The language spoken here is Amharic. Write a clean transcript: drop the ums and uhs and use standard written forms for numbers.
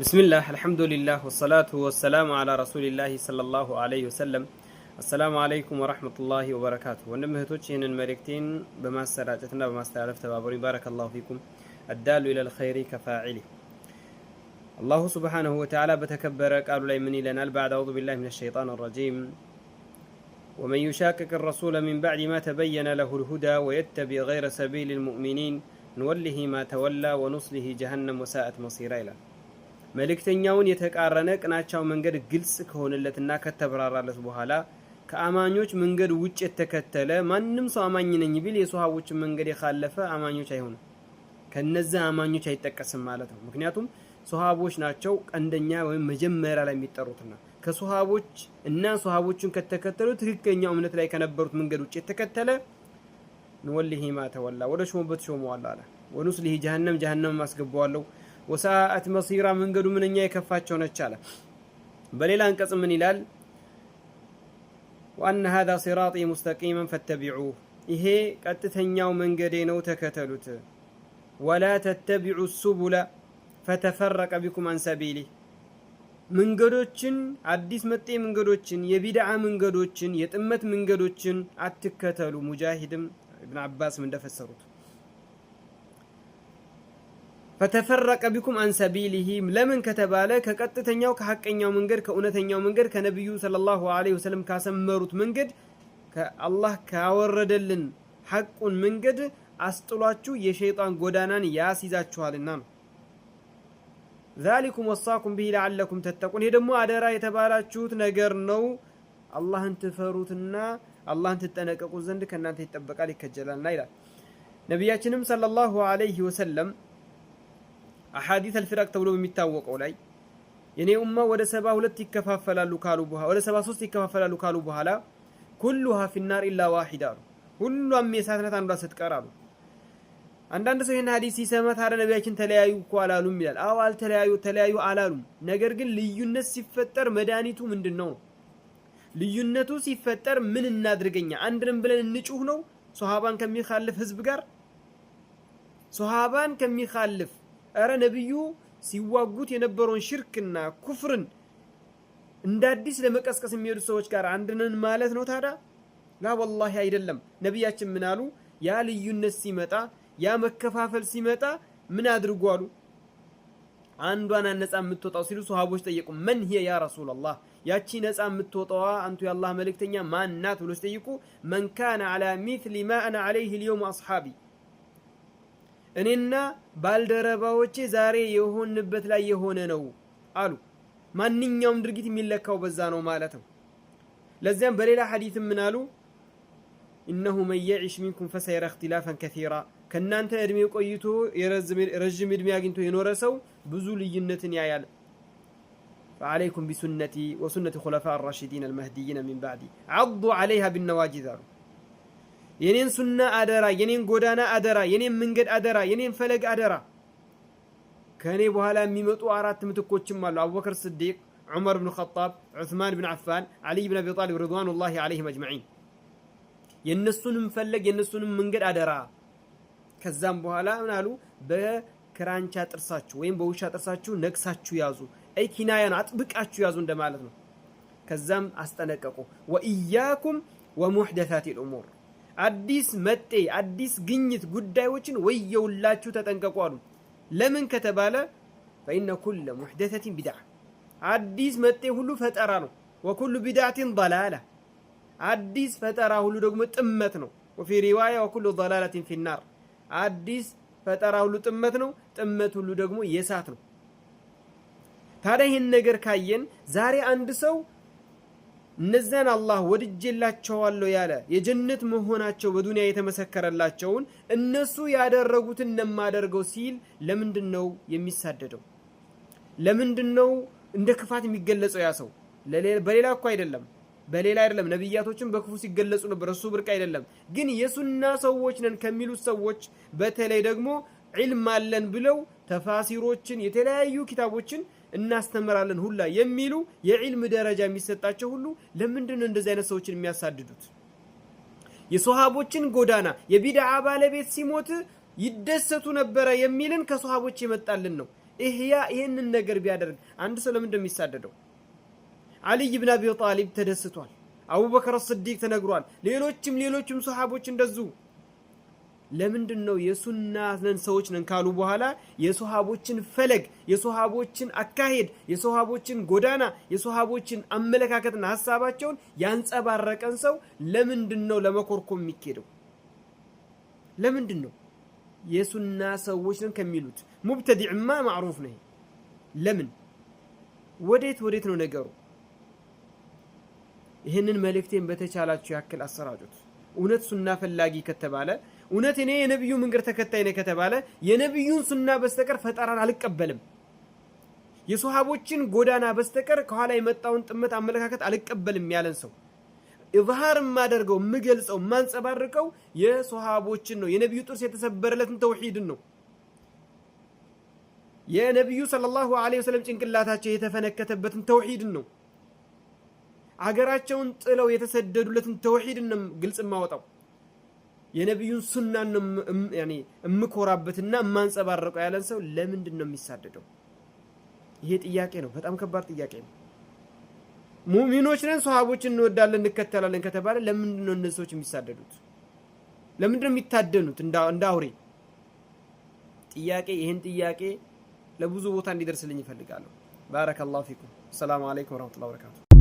بسم الله الحمد لله والصلاة والسلام على رسول الله صلى الله عليه وسلم السلام عليكم ورحمة الله وبركاته ونمهتوش هنا الملكتين بما سراجتنا بما استعرف تبابري بارك الله فيكم الدال إلى الخير كفاعله الله سبحانه وتعالى بتكبر قالوا لي مني لنا بعد أعوذ بالله من الشيطان الرجيم ومن يشاكك الرسول من بعد ما تبين له الهدى ويتبع غير سبيل المؤمنين نوله ما تولى ونصله جهنم وساءت مصيرا إلى መልእክተኛውን የተቃረነ ቅናቻው መንገድ ግልጽ ከሆነለትና ከተብራራለት በኋላ ከአማኞች መንገድ ውጭ የተከተለ ማንንም ሰው አማኝ ነኝ ቢል የሱሐቦችን መንገድ የካለፈ አማኞች አይሆንም ከነዛ አማኞች አይጠቀስም ማለት ነው ምክንያቱም ሱሐቦች ናቸው ቀንደኛ ወይም መጀመሪያ ላይ የሚጠሩትና ከሱሐቦች እና ሱሐቦችን ከተከተሉ ትክክለኛው እምነት ላይ ከነበሩት መንገድ ውጭ የተከተለ ንወልሂ ማ ተወላ ወደ ሾመበት ሾመዋል አለ ወኑስሊሂ ጀሃነም ማስገባዋለሁ وساءت مصيرا من قدو من نيا يكفاتشو نتشاله بليلا انقص من إلال وأن هذا صراطي مستقيما فاتبعوه إيه قتتنياو من قدينو تكتلوت ولا تتبعوا السبل فتفرق بكم عن سبيله من قدوتشن عديس متي من قدوتشن يبدع من قدوتشن يتمت من قدوتشن اتكتلوا مجاهد ابن عباس من دفسروت فتفرق بكم عن سبيله لمن كتباله كقطتኛው ከሐቀኛው መንገድ ከኡነተኛው መንገድ ከነብዩ ሰለላሁ ዐለይሂ ወሰለም ካሰመሩት መንገድ ከአላህ ካወረደልን ሐቁን መንገድ አስጥሏችሁ የሸይጣን ጎዳናን ያስይዛችኋልና ነው ذلكم وصاكم به لعلكم تتقون ይሄ ደግሞ አደራ የተባላችሁት ነገር ነው አላህን ትፈሩትና አላህን ትጠነቀቁ ዘንድ ከናንተ ይጠበቃል ይከጀላልና ይላል ነብያችንም ሰለላሁ ዐለይሂ ወሰለም أحاديث الفرق تقولوا بمتاوقوا لي يعني أمة وده 72 يكفافلا لوكالو بها وده 73 يكفافلا لوكالو بها لا كلها في النار إلا واحدة كل أمي ساتنا عن راسة كرالو عندنا سوين حديث سمات هذا نبيكين تلايو كوالالو ميلال أول تلايو علالو نجرجل ليونس سفتر مدانيتو من دنو ليونتو سفتر من النادر جنيا عندنا بلن نشوفنو صحابان كم يخالف حزب جار صحابان كم يخالف أرى نبيو ሲዋጉት የነበረውን ሽርክና ኩፍርን እንደ አዲስ ለመቀስቀስ የሚሄዱ ሰዎች ጋር አንድነን ማለት ነው ታዳ ላ والله አይደለም ነብያችን ምን አሉ ያ ልዩነት ሲመጣ ያ መከፋፈል ሲመጣ ምን አድርጉ አሉ አንዷን ነፃ የምትወጣው ሲሉ ሱሐቦች ጠየቁ من هي يا رسول الله ያቺ ነፃ የምትወጣዋ አንቱ የአላህ መልእክተኛ ማን ናት ብሎ ጠይቁ من كان على مثل ما انا عليه اليوم اصحابي እኔና ባልደረባዎቼ ዛሬ የሆንበት ላይ የሆነ ነው አሉ ማንኛውም ድርጊት የሚለካው በዛ ነው ማለት ነው ለዚያም በሌላ ሐዲስ ምን አሉ انه من يعيش منكم فسيرى اختلافا كثيرا ከናንተ እድሜ ቆይቶ ረጅም እድሜ አግኝቶ የኖረ ሰው ብዙ ልዩነትን ያያል فعليكم بسنتي وسنة خلفاء الراشدين المهديين من بعدي عضوا عليها بالنواجذ የኔን ሱና አደራ የኔን ጎዳና አደራ የኔን መንገድ አደራ የኔን ፈለግ አደራ ከኔ በኋላ የሚመጡ አራት ምትኮችም አሉ አቡበክር ሲዲቅ ዑመር ኢብኑ ኸጣብ ዑስማን ኢብኑ አፋን አሊ ኢብኑ አቢ ጣሊብ ረድዋኑላሂ ዐለይሂም አጅመዒን የነሱንም ፈለግ የነሱንም መንገድ አደራ ከዛም በኋላ ምን አሉ በክራንቻ ጥርሳችሁ ወይም በውሻ ጥርሳችሁ ነክሳችሁ ያዙ አይ ኪናያን አጥብቃችሁ ያዙ እንደማለት ነው ከዛም አስጠነቀቁ ወኢያኩም ወሙህደሳት الامور አዲስ መጤ አዲስ ግኝት ጉዳዮችን ወየውላችሁ ተጠንቀቁ አሉ ለምን ከተባለ فإن كل محدثة بدعة አዲስ መጤ ሁሉ ፈጠራ ነው وكل بدعة ضلالة አዲስ ፈጠራ ሁሉ ደግሞ ጥመት ነው وفي رواية وكل ضلالة في النار አዲስ ፈጠራ ሁሉ ጥመት ነው ጥመት ሁሉ ደግሞ የሳት ነው ታዲያ ይሄን ነገር ካየን ዛሬ አንድ ሰው እነዛን አላህ ወድጀላቸዋለሁ ያለ የጀነት መሆናቸው በዱንያ የተመሰከረላቸውን እነሱ ያደረጉትን እንደማደርገው ሲል ለምንድነው የሚሳደደው ለምንድነው እንደ ክፋት የሚገለጸው ያ ሰው በሌላ እኮ አይደለም ነብያቶችን በክፉ ሲገለጹ ነበር እሱ ብርቅ አይደለም ግን የሱና ሰዎች ነን ከሚሉት ሰዎች በተለይ ደግሞ ዒልም አለን ብለው ተፋሲሮችን የተለያዩ ኪታቦችን እናስተምራለን ሁላ የሚሉ የዒልም ደረጃ የሚሰጣቸው ሁሉ ለምንድነው እንደዚህ አይነት ሰዎችን የሚያሳድዱት የሱሐቦችን ጎዳና የቢድዓ ባለቤት ሲሞት ይደሰቱ ነበር የሚልን ከሱሐቦች ይመጣልን ነው ኢህያ ይህንን ነገር ቢያደርግ አንድ ሰው ለምን እንደሚሳደደው? አልይ ብን አቢ ጣሊብ ተደስቷል። አቡበከር አስዲቅ ተነግሯል። ሌሎችም ሱሐቦች እንደዚሁ። ለምንድነው የሱና ነን ሰዎች ነን ካሉ በኋላ የሱሐቦችን ፈለግ፣ የሱሐቦችን አካሄድ፣ የሱሐቦችን ጎዳና፣ የሱሐቦችን አመለካከትና ሐሳባቸውን ያንጸባረቀን ሰው ለምንድነው ለመኮርኮም የሚኬደው? ለምንድነው የሱና ሰዎች ነን ከሚሉት ሙብተዲዕማ ማዕሩፍ ነው? ለምን ወዴት ነው ነገሩ? ይህንን መልእክቴን በተቻላችሁ ያክል አሰራጩት። እውነት ሱና ፈላጊ ከተባለ እውነት እኔ የነብዩ መንገድ ተከታይ ነኝ ከተባለ የነብዩን ሱና በስተቀር ፈጠራን አልቀበልም። የሱሐቦችን ጎዳና በስተቀር ከኋላ የመጣውን ጥመት አመለካከት አልቀበልም ያለን ሰው ኢዝሃር ማደርገው ምገልጸው ማንጸባርቀው የሱሐቦችን ነው። የነብዩ ጥርስ የተሰበረለትን ተውሂድን ነው። የነብዩ ሰለላሁ ዐለይሂ ወሰለም ጭንቅላታቸው የተፈነከተበትን ተውሂድን ነው። አገራቸውን ጥለው የተሰደዱለትን ተውሂድን ነው ግልጽ ማወጣው። የነብዩን ሱናን ነው ያኒ እምኮራበትና ማንጸባርቀው ያለን ሰው ለምንድን ነው የሚሳደደው? ይሄ ጥያቄ ነው። በጣም ከባድ ጥያቄ ነው። ሙእሚኖች ነን ሱሐቦችን እንወዳለን እንከተላለን ከተባለ ለምንድን ነው እነዚህ ሰዎች የሚሳደዱት? ለምንድን ነው የሚታደኑት እንደ አውሬ? ይሄን ጥያቄ ለብዙ ቦታ እንዲደርስልኝ ይፈልጋለሁ። ባረከላሁ ፊኩም። ሰላም አለይኩም ወራህመቱላሂ ወበረካቱ።